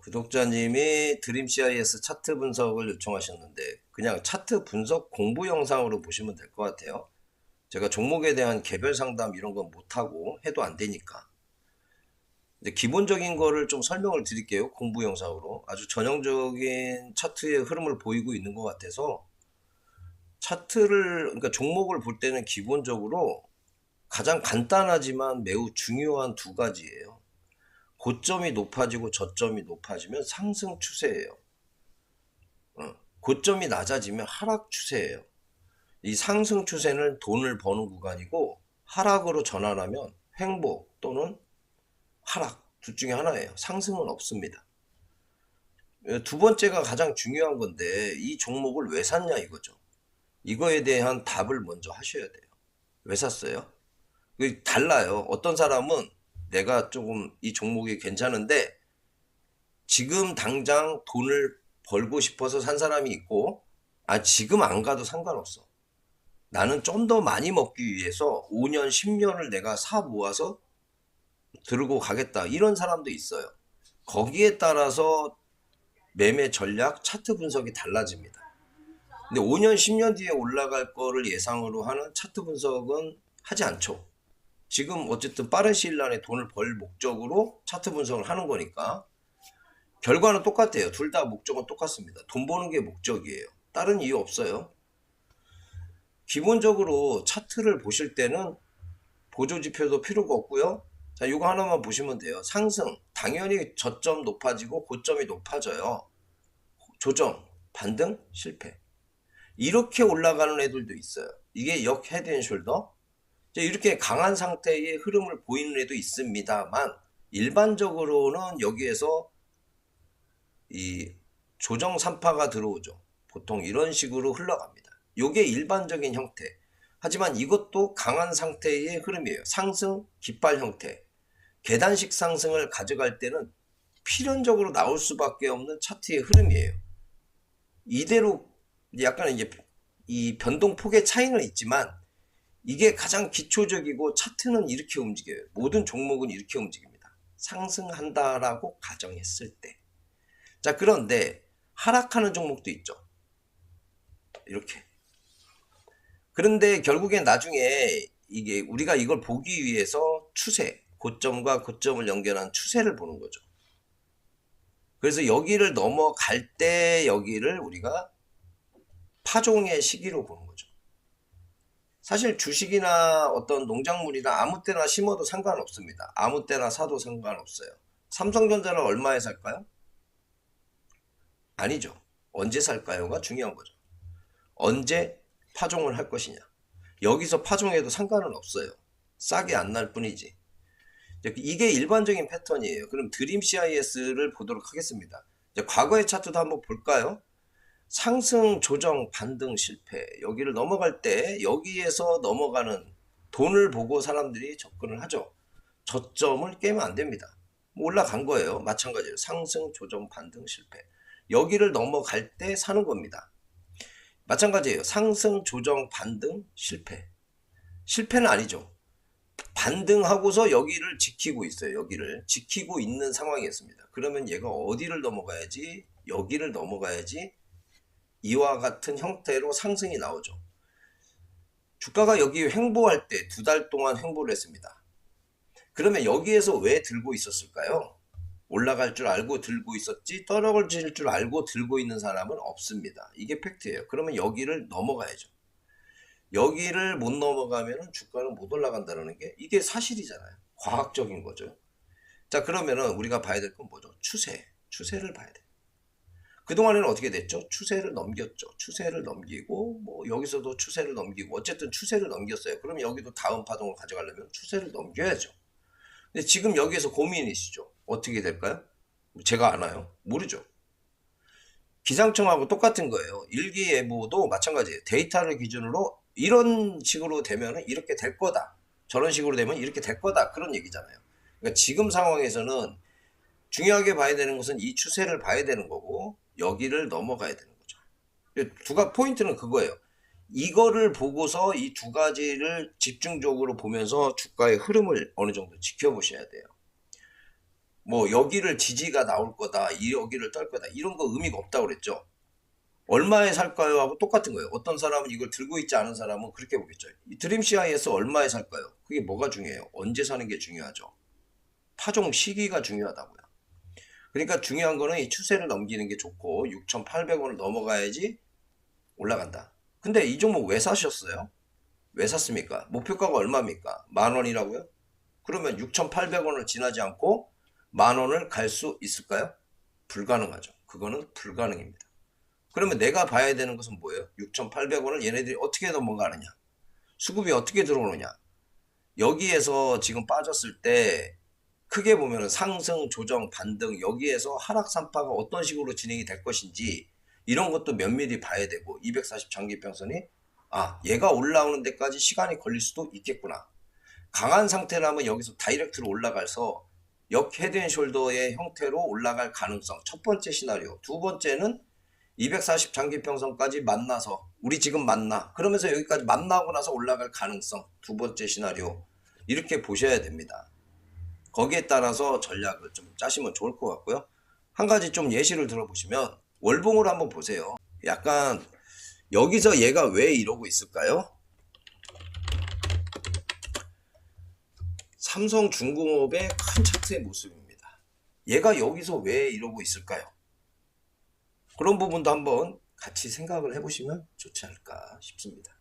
구독자님이 드림 CIS 차트 분석을 요청하셨는데 그냥 차트 분석 공부 영상으로 보시면 될 것 같아요. 제가 종목에 대한 개별 상담 이런 건 못하고 해도 안 되니까. 근데 기본적인 거를 좀 설명을 드릴게요. 공부 영상으로. 아주 전형적인 차트의 흐름을 보이고 있는 것 같아서 차트를, 그러니까 종목을 볼 때는 기본적으로 가장 간단하지만 매우 중요한 두 가지예요. 고점이 높아지고 저점이 높아지면 상승 추세예요. 고점이 낮아지면 하락 추세예요. 이 상승 추세는 돈을 버는 구간이고 하락으로 전환하면 횡보 또는 하락 둘 중에 하나예요. 상승은 없습니다. 두 번째가 가장 중요한 건데 이 종목을 왜 샀냐 이거죠. 이거에 대한 답을 먼저 하셔야 돼요. 왜 샀어요? 달라요. 어떤 사람은 내가 조금 이 종목이 괜찮은데 지금 당장 돈을 벌고 싶어서 산 사람이 있고, 지금 안 가도 상관없어. 나는 좀 더 많이 먹기 위해서 5년, 10년을 내가 사 모아서 들고 가겠다. 이런 사람도 있어요. 거기에 따라서 매매 전략, 차트 분석이 달라집니다. 근데 5년, 10년 뒤에 올라갈 거를 예상으로 하는 차트 분석은 하지 않죠. 지금 어쨌든 빠른 시일 안에 돈을 벌 목적으로 차트 분석을 하는 거니까 결과는 똑같아요. 둘 다 목적은 똑같습니다. 돈 버는 게 목적이에요. 다른 이유 없어요. 기본적으로 차트를 보실 때는 보조지표도 필요가 없고요. 자, 이거 하나만 보시면 돼요. 상승, 당연히 저점 높아지고 고점이 높아져요. 조정, 반등, 실패. 이렇게 올라가는 애들도 있어요. 이게 역 헤드앤숄더. 이렇게 강한 상태의 흐름을 보이는 애도 있습니다만 일반적으로는 여기에서 이 조정 3파가 들어오죠. 보통 이런 식으로 흘러갑니다. 이게 일반적인 형태. 하지만 이것도 강한 상태의 흐름이에요. 상승, 깃발 형태. 계단식 상승을 가져갈 때는 필연적으로 나올 수밖에 없는 차트의 흐름이에요. 이대로 약간 이제 이 변동폭의 차이는 있지만 이게 가장 기초적이고 차트는 이렇게 움직여요. 모든 종목은 이렇게 움직입니다. 상승한다라고 가정했을 때. 자, 그런데 하락하는 종목도 있죠. 이렇게. 그런데 결국엔 나중에 이게 우리가 이걸 보기 위해서 추세, 고점과 고점을 연결한 추세를 보는 거죠. 그래서 여기를 넘어갈 때 여기를 우리가 파종의 시기로 보는 거죠. 사실 주식이나 어떤 농작물이나 아무 때나 심어도 상관없습니다. 아무 때나 사도 상관없어요. 삼성전자를 얼마에 살까요? 아니죠. 언제 살까요가 중요한 거죠. 언제 파종을 할 것이냐. 여기서 파종해도 상관은 없어요. 싸게 안 날 뿐이지. 이게 일반적인 패턴이에요. 그럼 드림 CIS를 보도록 하겠습니다. 과거의 차트도 한번 볼까요? 상승, 조정, 반등, 실패. 여기를 넘어갈 때 여기에서 넘어가는 돈을 보고 사람들이 접근을 하죠. 저점을 깨면 안 됩니다. 올라간 거예요. 마찬가지로 상승, 조정, 반등, 실패. 여기를 넘어갈 때 사는 겁니다. 마찬가지예요. 상승, 조정, 반등, 실패. 실패는 아니죠. 반등하고서 여기를 지키고 있어요. 여기를 지키고 있는 상황이었습니다. 그러면 얘가 어디를 넘어가야지? 여기를 넘어가야지 이와 같은 형태로 상승이 나오죠. 주가가 여기 횡보할 때 2달 동안 횡보를 했습니다. 그러면 여기에서 왜 들고 있었을까요? 올라갈 줄 알고 들고 있었지 떨어질 줄 알고 들고 있는 사람은 없습니다. 이게 팩트예요. 그러면 여기를 넘어가야죠. 여기를 못 넘어가면 주가는 못 올라간다는 게 이게 사실이잖아요. 과학적인 거죠. 자, 그러면은 우리가 봐야 될 건 뭐죠? 추세를 봐야 돼요. 그동안에는 어떻게 됐죠? 추세를 넘겼죠. 추세를 넘기고 뭐 여기서도 추세를 넘기고 어쨌든 추세를 넘겼어요. 그럼 여기도 다음 파동을 가져가려면 추세를 넘겨야죠. 근데 지금 여기에서 고민이시죠? 어떻게 될까요? 제가 아나요? 모르죠. 기상청하고 똑같은 거예요. 일기예보도 마찬가지예요. 데이터를 기준으로 이런 식으로 되면 이렇게 될 거다. 저런 식으로 되면 이렇게 될 거다. 그런 얘기잖아요. 그러니까 지금 상황에서는 중요하게 봐야 되는 것은 이 추세를 봐야 되는 거고 여기를 넘어가야 되는 거죠. 포인트는 그거예요. 이거를 보고서 이 두 가지를 집중적으로 보면서 주가의 흐름을 어느 정도 지켜보셔야 돼요. 뭐 여기를 지지가 나올 거다, 이 여기를 떨 거다, 이런 거 의미가 없다고 그랬죠. 얼마에 살까요? 하고 똑같은 거예요. 어떤 사람은 이걸 들고 있지 않은 사람은 그렇게 보겠죠. 이 드림 CIS 얼마에 살까요? 그게 뭐가 중요해요? 언제 사는 게 중요하죠. 파종 시기가 중요하다고요. 그러니까 중요한 거는 이 추세를 넘기는 게 좋고 6,800원을 넘어가야지 올라간다. 근데 이 종목 왜 사셨어요? 왜 샀습니까? 목표가가 얼마입니까? 10,000원이라고요? 그러면 6,800원을 지나지 않고 10,000원을 갈 수 있을까요? 불가능하죠. 그거는 불가능입니다. 그러면 내가 봐야 되는 것은 뭐예요? 6,800원을 얘네들이 어떻게 넘어가느냐? 수급이 어떻게 들어오느냐? 여기에서 지금 빠졌을 때 크게 보면 상승, 조정, 반등 여기에서 하락 산파가 어떤 식으로 진행이 될 것인지 이런 것도 면밀히 봐야 되고 240 장기평선이 얘가 올라오는 데까지 시간이 걸릴 수도 있겠구나. 강한 상태라면 여기서 다이렉트로 올라가서 역 헤드앤숄더의 형태로 올라갈 가능성. 첫 번째 시나리오. 두 번째는 240 장기평선까지 만나서 우리 지금 만나. 그러면서 여기까지 만나고 나서 올라갈 가능성. 두 번째 시나리오. 이렇게 보셔야 됩니다. 거기에 따라서 전략을 좀 짜시면 좋을 것 같고요. 한 가지 좀 예시를 들어보시면 월봉을 한번 보세요. 약간 여기서 얘가 왜 이러고 있을까요? 삼성중공업의 큰 차트의 모습입니다. 얘가 여기서 왜 이러고 있을까요? 그런 부분도 한번 같이 생각을 해보시면 좋지 않을까 싶습니다.